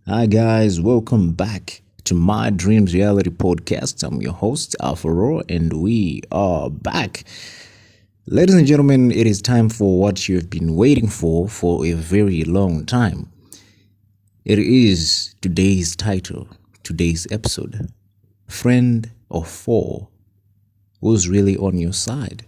Hi, guys, welcome back to My Dreams Reality Podcast. I'm your host, Alfaro, and we are back. Ladies and gentlemen, it is time for what you've been waiting for a very long time. It is today's title, today's episode Friend or Foe? Who's really on your side?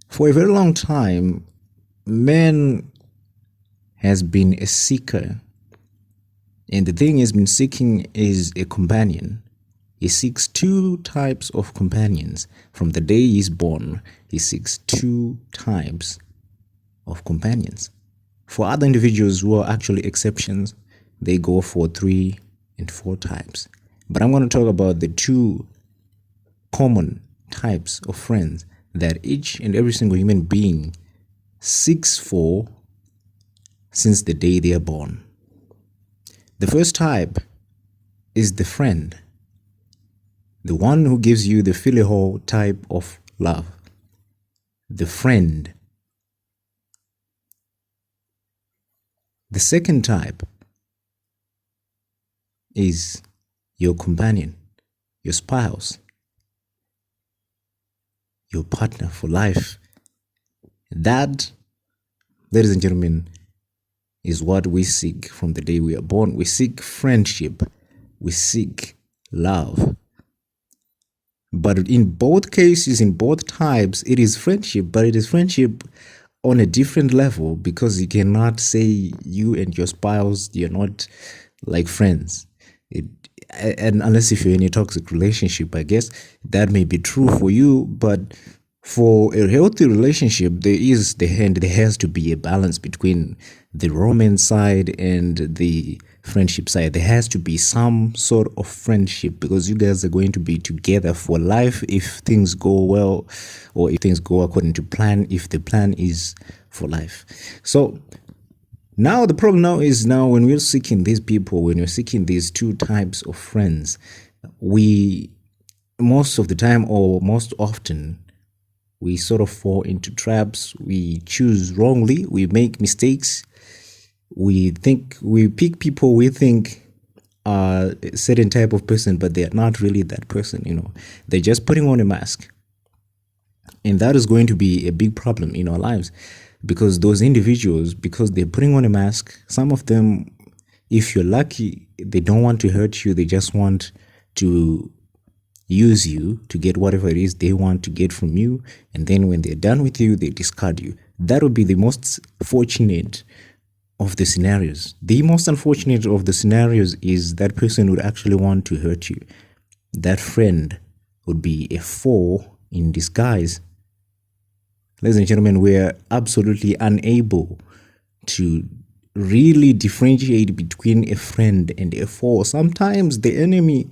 For a very long time, man has been a seeker. And the thing he's been seeking is a companion. He seeks two types of companions. From the day he's born, he seeks two types of companions. For other individuals who are actually exceptions, they go for 3 and 4 types. But I'm going to talk about the two common types of friends that each and every single human being seeks for since the day they are born. The first type is the friend, the one who gives you the filial type of love, the friend. The second type is your companion, your spouse, your partner for life. That, ladies and gentlemen, is what we seek from the day we are born. We seek friendship. We seek love. But in both cases, in both types, it is friendship, but it is friendship on a different level because you cannot say you and your spouse, you're not like friends. And unless if you're in a toxic relationship, I guess that may be true for you, but for a healthy relationship, there has to be a balance between the romance side and the friendship side. There has to be some sort of friendship because you guys are going to be together for life if things go well or if things go according to plan, if the plan is for life. So now the problem now is when we're seeking these people, when we're seeking these two types of friends, we most of the time or most often we sort of fall into traps. We choose wrongly. We make mistakes. We pick people we think are a certain type of person, but they're not really that person. They're just putting on a mask. And that is going to be a big problem in our lives because those individuals, because they're putting on a mask, some of them, if you're lucky, they don't want to hurt you. They just want to use you to get whatever it is they want to get from you, and then when they're done with you, they discard you. That would be the most fortunate of the scenarios. The most unfortunate of the scenarios is that person would actually want to hurt you. That friend would be a foe in disguise. Ladies and gentlemen, we're absolutely unable to really differentiate between a friend and a foe. Sometimes the enemy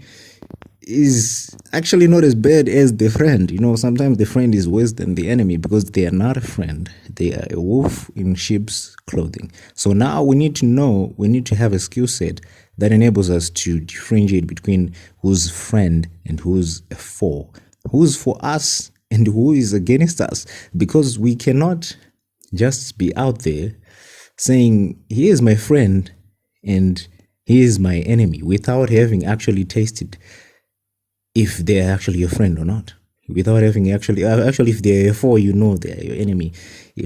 is actually not as bad as the friend. Sometimes the friend is worse than the enemy because they are not a friend. They are a wolf in sheep's clothing. So now we need to have a skill set that enables us to differentiate between who's friend and who's a foe, who's for us and who is against us, because we cannot just be out there saying, he is my friend and he is my enemy without having actually tasted if they're actually your friend or not, without having actually if they're a foe, they're your enemy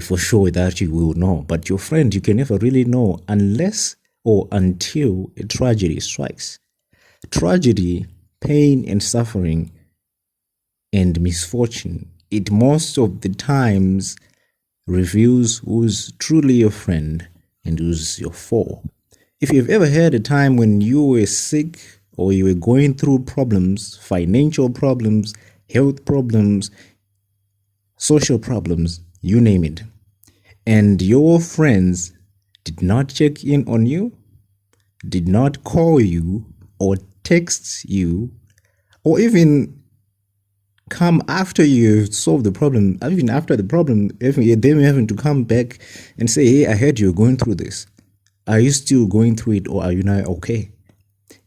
for sure, that you will know. But your friend, you can never really know unless or until a tragedy strikes. Tragedy, pain and suffering and misfortune, it most of the times reveals who's truly your friend and who's your foe. If you've ever had a time when you were sick or you were going through problems, financial problems, health problems, social problems, you name it, and your friends did not check in on you, did not call you or text you, or even come after you solve the problem, even after the problem, they may having to come back and say, hey, I heard you're going through this. Are you still going through it, or are you not okay?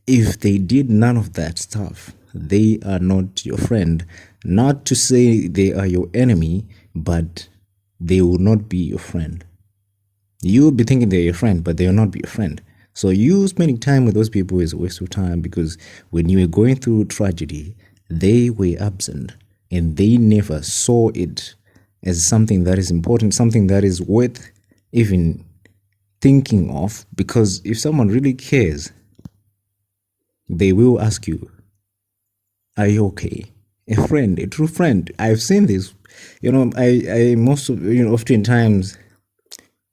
If they did none of that stuff, they are not your friend. Not to say they are your enemy, but they will not be your friend. You'll be thinking they're your friend, but they will not be your friend. So you spending time with those people is a waste of time, because when you were going through tragedy, they were absent and they never saw it as something that is important, something that is worth even thinking of. Because if someone really cares, they will ask you, are you okay? A friend, a true friend. I've seen this. I most of, oftentimes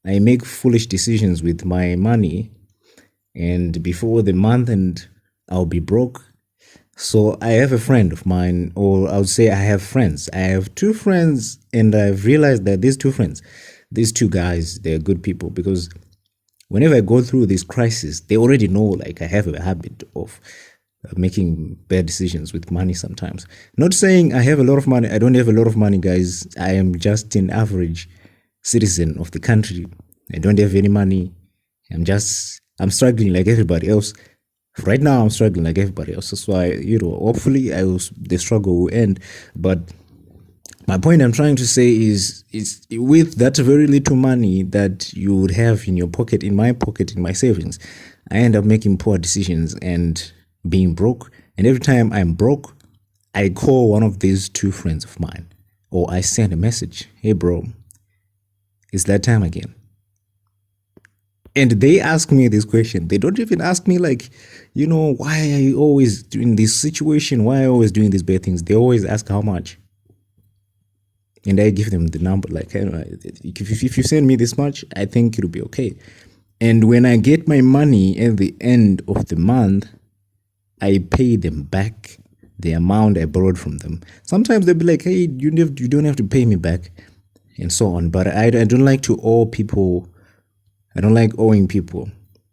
I make foolish decisions with my money, and before the month and I'll be broke. So I have a friend of mine, or I would say I have friends. I have two friends, and I've realized that these two guys, they're good people, because whenever I go through this crisis, they already know, like, I have a habit of making bad decisions with money sometimes. Not saying I have a lot of money. I don't have a lot of money, guys. I am just an average citizen of the country. I don't have any money. I'm struggling like everybody else. Right now, I'm struggling like everybody else. That's why, hopefully the struggle will end. But my point I'm trying to say is with that very little money that you would have in your pocket, in my pocket, in my savings, I end up making poor decisions and being broke. And every time I'm broke, I call one of these two friends of mine, or I send a message, hey bro, it's that time again. And they ask me this question. They don't even ask me, like, why are you always doing this situation? Why are you always doing these bad things? They always ask how much. And I give them the number, like, if you send me this much, I think it'll be okay. And when I get my money at the end of the month, I pay them back the amount I borrowed from them. Sometimes they'll be like, hey, you don't have to pay me back, and so on. But I don't like to owe people. I don't like owing people.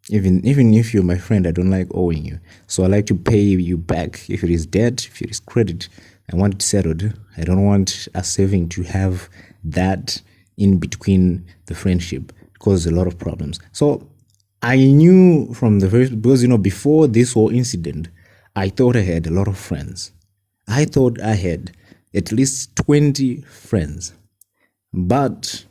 Even if you're my friend, I don't like owing you. So I like to pay you back. If it is debt, if it is credit, I want it settled. I don't want a saving to have that in between the friendship. It causes a lot of problems. So I knew from the first, because, before this whole incident, I thought I had a lot of friends. I thought I had at least 20 friends. But,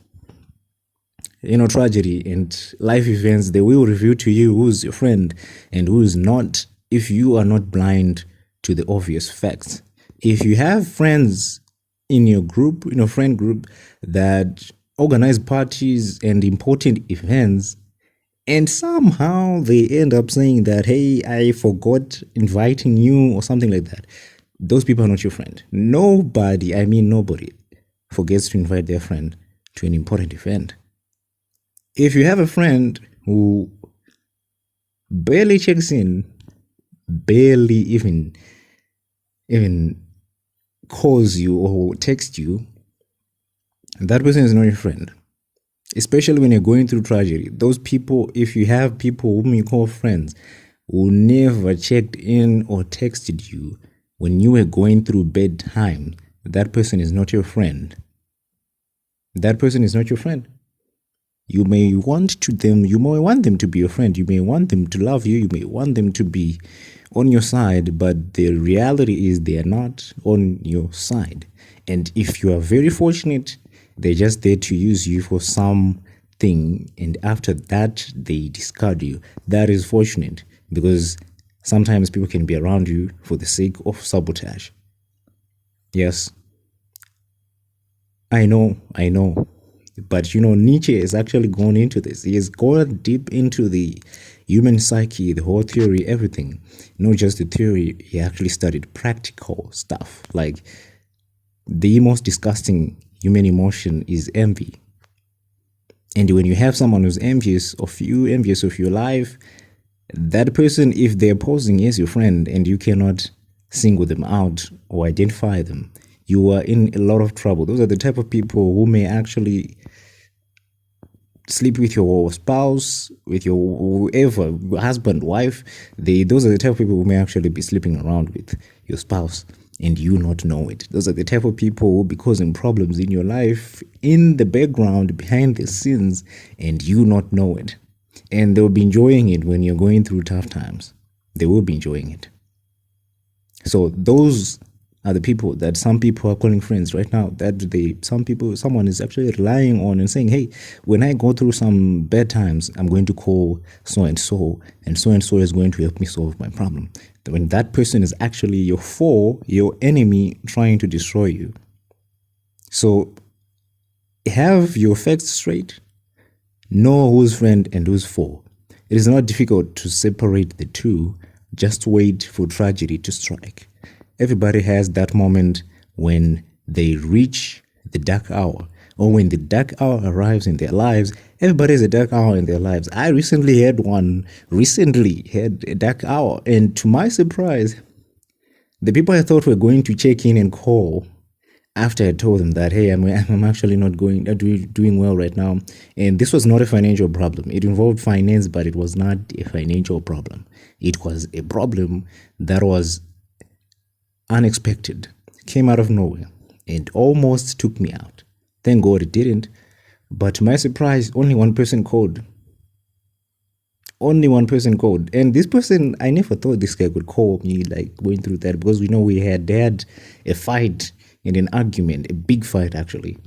tragedy and life events, they will reveal to you who's your friend and who's not, if you are not blind to the obvious facts. If you have friends in your group, friend group, that organize parties and important events, and somehow they end up saying that, hey, I forgot inviting you or something like that, those people are not your friend. Nobody forgets to invite their friend to an important event. If you have a friend who barely checks in, barely even calls you or texts you, that person is not your friend. Especially when you're going through tragedy. Those people, if you have people whom you call friends, who never checked in or texted you when you were going through bad times, that person is not your friend. That person is not your friend. You may want them to be your friend. You may want them to love you. You may want them to be on your side, but the reality is they are not on your side. And if you are very fortunate, they're just there to use you for something, and after that, they discard you. That is fortunate, because sometimes people can be around you for the sake of sabotage. Yes, I know. But Nietzsche has actually gone into this. He has gone deep into the human psyche, the whole theory, everything. Not just the theory, he actually studied practical stuff. Like, the most disgusting human emotion is envy. And when you have someone who's envious of you, envious of your life, that person, if they're posing as your friend and you cannot single them out or identify them, you are in a lot of trouble. Those are the type of people who may actually sleep with your spouse, with your whoever, husband, wife. Those are the type of people who may actually be sleeping around with your spouse and you not know it. Those are the type of people who will be causing problems in your life, in the background, behind the scenes, and you not know it. And they'll be enjoying it when you're going through tough times. They will be enjoying it. So those are the people that some people are calling friends right now, that someone is actually relying on and saying, hey, when I go through some bad times, I'm going to call so and so is going to help me solve my problem. When that person is actually your foe, your enemy trying to destroy you. So have your facts straight. Know who's friend and who's foe. It is not difficult to separate the two. Just wait for tragedy to strike. Everybody has that moment when they reach the dark hour, or when the dark hour arrives in their lives. Everybody has a dark hour in their lives. I recently had a dark hour, and to my surprise, the people I thought were going to check in and call after I told them that, hey, I'm actually not doing well right now. And this was not a financial problem. It involved finance, but it was not a financial problem. It was a problem that was unexpected, came out of nowhere, and almost took me out. Thank God it didn't. But to my surprise, only one person called. And this person, I never thought this guy could call me, like, going through that, because we had a fight and an argument, a big fight actually,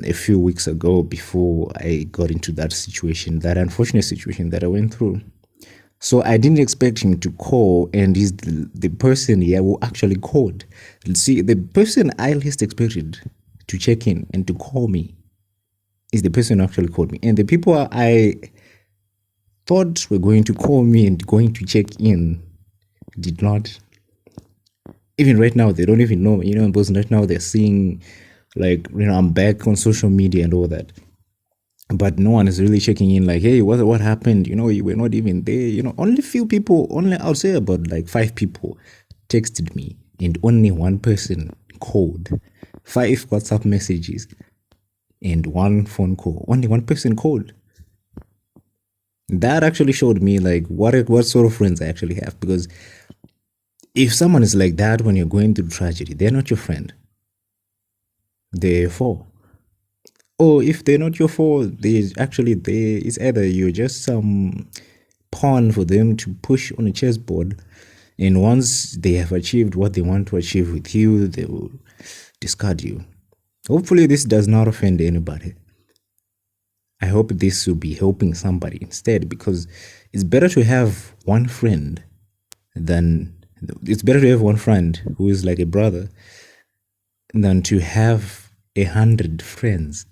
a few weeks ago, before I got into that situation, that unfortunate situation that I went through. So I didn't expect him to call, and he's the person who actually called. See, the person I least expected to check in and to call me is the person who actually called me. And the people I thought were going to call me and going to check in did not. Even right now, they don't even know, because right now they're seeing, like, I'm back on social media and all that. But no one is really checking in, like, hey, what happened? You were not even there. Only few people, I would say about like 5 people texted me, and only one person called. 5 WhatsApp messages and 1 phone call. Only one person called. That actually showed me, like, what sort of friends I actually have. Because if someone is like that when you're going through tragedy, they're not your friend. They're your foe. Or if they're not your foe, it's either you're just some pawn for them to push on a chessboard, and once they have achieved what they want to achieve with you, they will discard you. Hopefully this does not offend anybody. I hope this will be helping somebody instead, because it's better to have one friend who is like a brother than to have 100 friends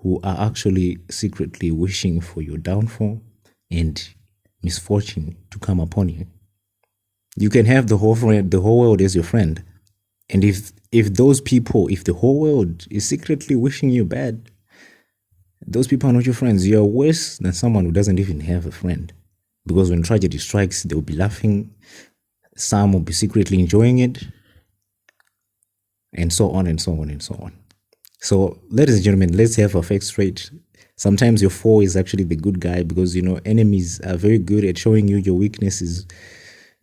who are actually secretly wishing for your downfall and misfortune to come upon you. You can have the whole world as your friend, and if the whole world is secretly wishing you bad, those people are not your friends. You are worse than someone who doesn't even have a friend, because when tragedy strikes, they will be laughing, some will be secretly enjoying it, and so on and so on and so on. So, ladies and gentlemen, let's have our facts straight. Sometimes your foe is actually the good guy, because enemies are very good at showing you your weaknesses.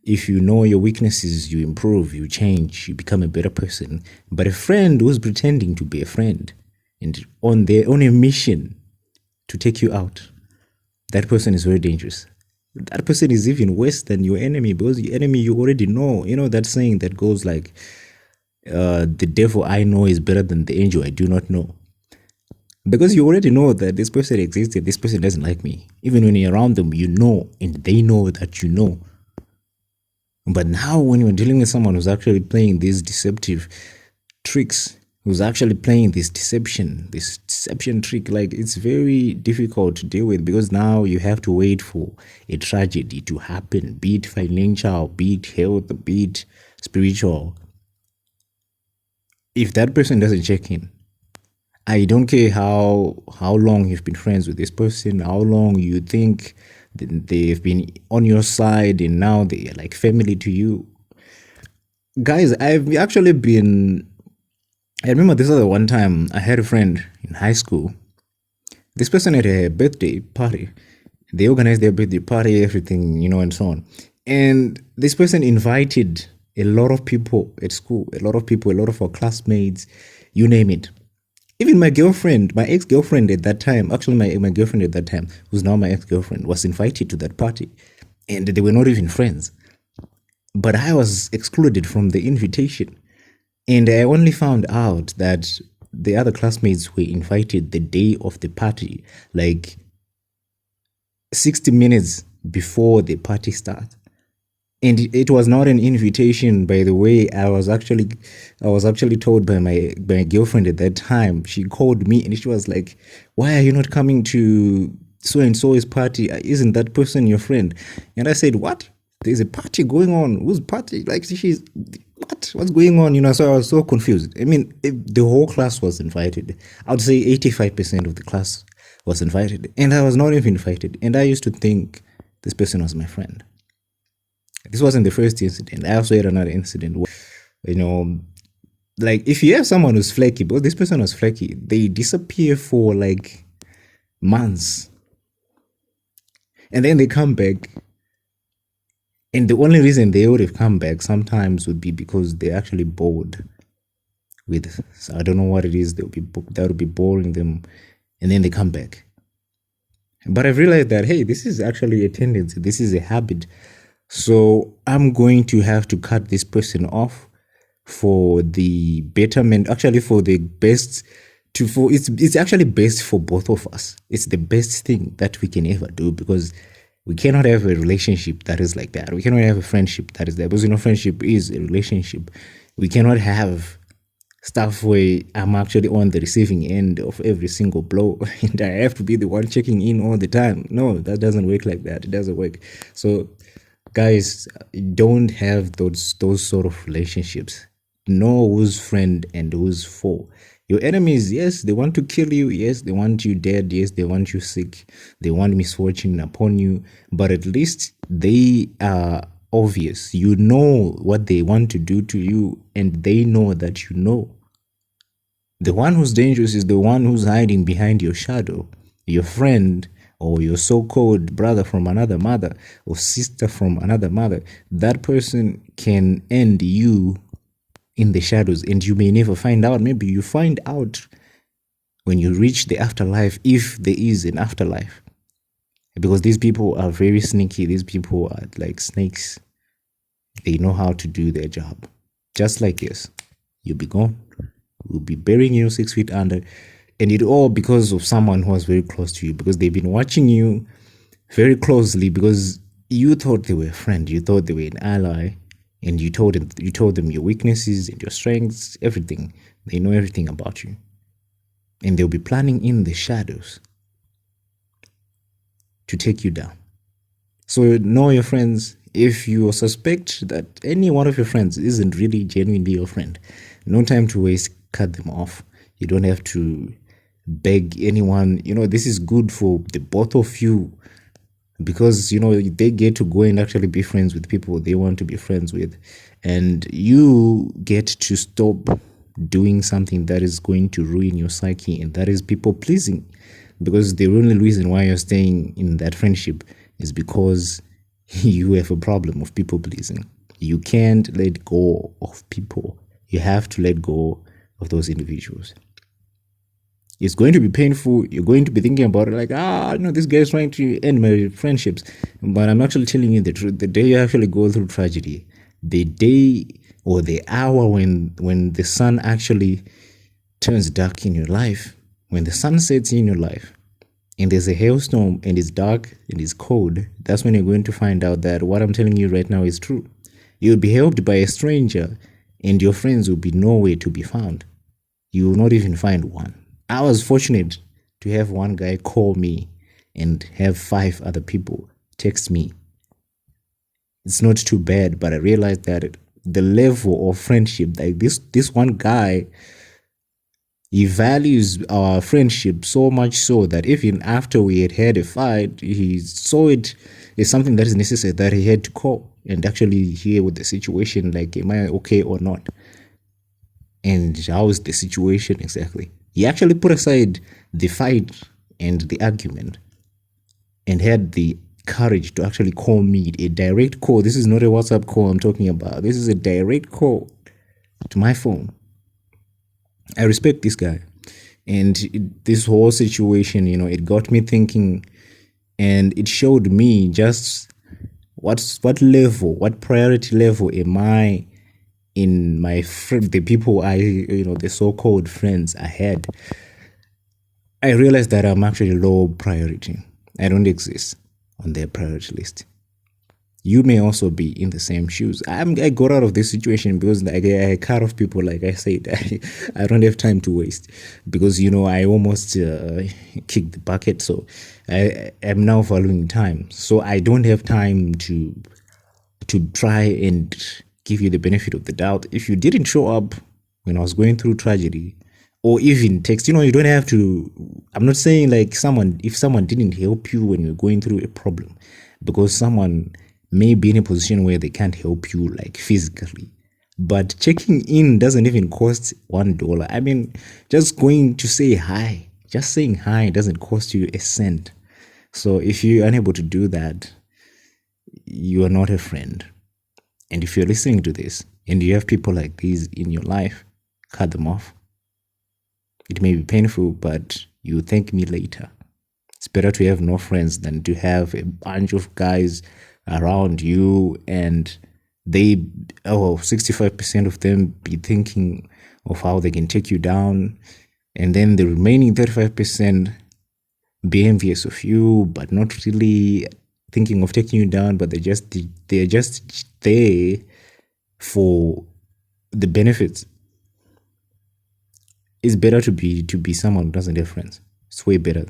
If you know your weaknesses, you improve, you change, you become a better person. But a friend who's pretending to be a friend and on a mission to take you out, that person is very dangerous. That person is even worse than your enemy, because your enemy you already know. That saying that goes like, the devil I know is better than the angel I do not know. Because you already know that this person exists, this person doesn't like me. Even when you're around them, and they know that you know. But now when you're dealing with someone who's actually playing these deceptive tricks, who's actually playing this deception trick, like, it's very difficult to deal with, because now you have to wait for a tragedy to happen, be it financial, be it health, be it spiritual. If that person doesn't check in, I don't care how long you've been friends with this person, how long you think they've been on your side, and now they're like family to you. Guys, I've actually been... I remember this other one time, I had a friend in high school. This person had a birthday party. They organized their birthday party, everything, and so on. And this person invited a lot of people at school, a lot of our classmates, you name it. Even my girlfriend, my ex-girlfriend at that time, actually my girlfriend at that time, who's now my ex-girlfriend, was invited to that party. And they were not even friends. But I was excluded from the invitation. And I only found out that the other classmates were invited the day of the party, like 60 minutes before the party starts. And it was not an invitation, by the way. I was actually told by my girlfriend at that time. She called me and she was like, "Why are you not coming to so and so's party? Isn't that person your friend?" And I said, "What? There's a party going on. Whose party? Like, she's what? What's going on?" So I was so confused. I mean, the whole class was invited. I would say 85% of the class was invited, and I was not even invited. And I used to think this person was my friend. This wasn't the first incident. I also had another incident where, like, if you have someone who's flaky, because this person was flaky, they disappear for like months. And then they come back. And the only reason they would have come back sometimes would be because they're actually bored with, so I don't know what it is, that would be boring them. And then they come back. But I've realized that, hey, this is actually a tendency. This is a habit. So I'm going to have to cut this person off for the betterment, actually for the best, it's actually best for both of us. It's the best thing that we can ever do, because we cannot have a relationship that is like that. We cannot have a friendship that is there, because friendship is a relationship. We cannot have stuff where I'm actually on the receiving end of every single blow and I have to be the one checking in all the time. No, that doesn't work like that. It doesn't work. So guys, don't have those sort of relationships. Know who's friend and who's foe. Your enemies, yes, they want to kill you. Yes, they want you dead. Yes, they want you sick. They want misfortune upon you. But at least they are obvious. You know what they want to do to you, and they know that you know. The one who's dangerous is the one who's hiding behind your shadow. Your friend, or your so-called brother from another mother, or sister from another mother, that person can end you in the shadows, and you may never find out. Maybe you find out when you reach the afterlife, if there is an afterlife. Because these people are very sneaky. These people are like snakes. They know how to do their job. Just like this, you'll be gone. We'll be burying you 6 feet under. And it all because of someone who was very close to you, because they've been watching you very closely, because you thought they were a friend, you thought they were an ally, and you told them your weaknesses and your strengths, everything. They know everything about you. And they'll be planning in the shadows to take you down. So know your friends. If you suspect that any one of your friends isn't really genuinely your friend, no time to waste, cut them off. You don't have to beg anyone. This is good for the both of you, because they get to go and actually be friends with people they want to be friends with, and you get to stop doing something that is going to ruin your psyche, and that is people pleasing. Because the only reason why you're staying in that friendship is because you have a problem of people pleasing. You can't let go of people. You have to let go of those individuals. It's going to be painful. You're going to be thinking about it like, this guy's trying to end my friendships. But I'm actually telling you the truth. The day you actually go through tragedy, the day or the hour when the sun actually turns dark in your life, when the sun sets in your life, and there's a hailstorm and it's dark and it's cold, that's when you're going to find out that what I'm telling you right now is true. You'll be helped by a stranger, and your friends will be nowhere to be found. You will not even find one. I was fortunate to have one guy call me and have 5 other people text me. It's not too bad, but I realized that the level of friendship, like this one guy, he values our friendship so much so that even after we had a fight, he saw it as something that is necessary, that he had to call and actually hear what the situation, like, am I okay or not? And how is the situation exactly? He actually put aside the fight and the argument and had the courage to actually call me, a direct call. This is not a WhatsApp call I'm talking about. This is a direct call to my phone. I respect this guy. And this whole situation, it got me thinking, and it showed me just what priority level am I in the people the so-called friends I had, I realized that I'm actually low priority. I don't exist on their priority list. You may also be in the same shoes. I got out of this situation because I cut off people. Like I said, I don't have time to waste because I almost kicked the bucket. So I am now following time. So I don't have time to try and give you the benefit of the doubt. If you didn't show up when I was going through tragedy, or even text, you don't have to. I'm not saying like if someone didn't help you when you're going through a problem, because someone may be in a position where they can't help you like physically, but checking in doesn't even cost $1. I mean, just going to say hi, just saying hi doesn't cost you a cent. So if you're unable to do that, you are not a friend. And if you're listening to this and you have people like these in your life, cut them off. It may be painful, but you thank me later. It's better to have no friends than to have a bunch of guys around you and 65% of them be thinking of how they can take you down, and then the remaining 35% be envious of you but not really thinking of taking you down, but they're just there for the benefits. It's better to be someone who doesn't have friends. It's way better.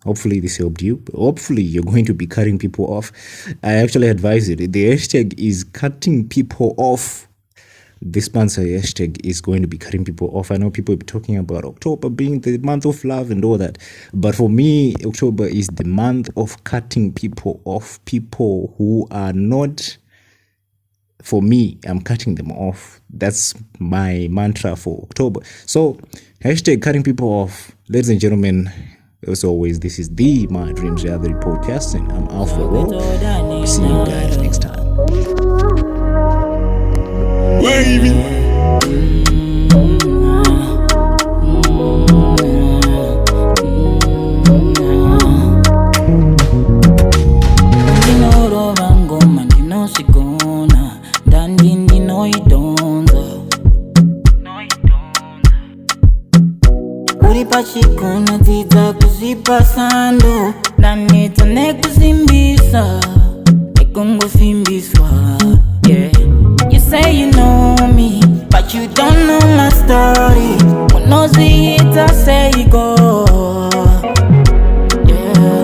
Hopefully this helped you. Hopefully you're going to be cutting people off. I actually advise it. The hashtag is cutting people off. The sponsor hashtag is going to be cutting people off. I know people will be talking about October being the month of love and all that. But for me, October is the month of cutting people off. People who are not for me, I'm cutting them off. That's my mantra for October. So, hashtag cutting people off. Ladies and gentlemen, as always, this is the My Dreams Reality Podcast, and I'm Alpha Roll. See you guys next time. Pachikuna tita kuzipasando Nanita nekuzimbisa Nekungo simbiswa Yeah. You say you know me, but you don't know my story. When no see it, I say you go. Yeah.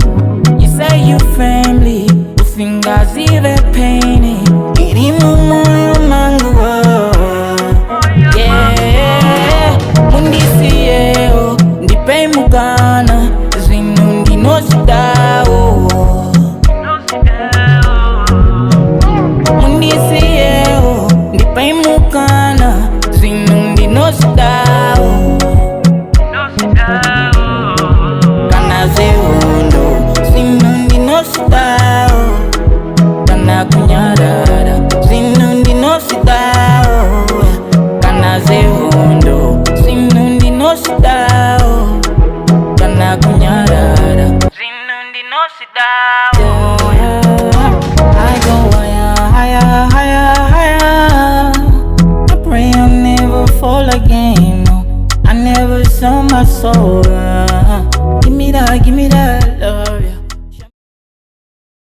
You say you family, usingazive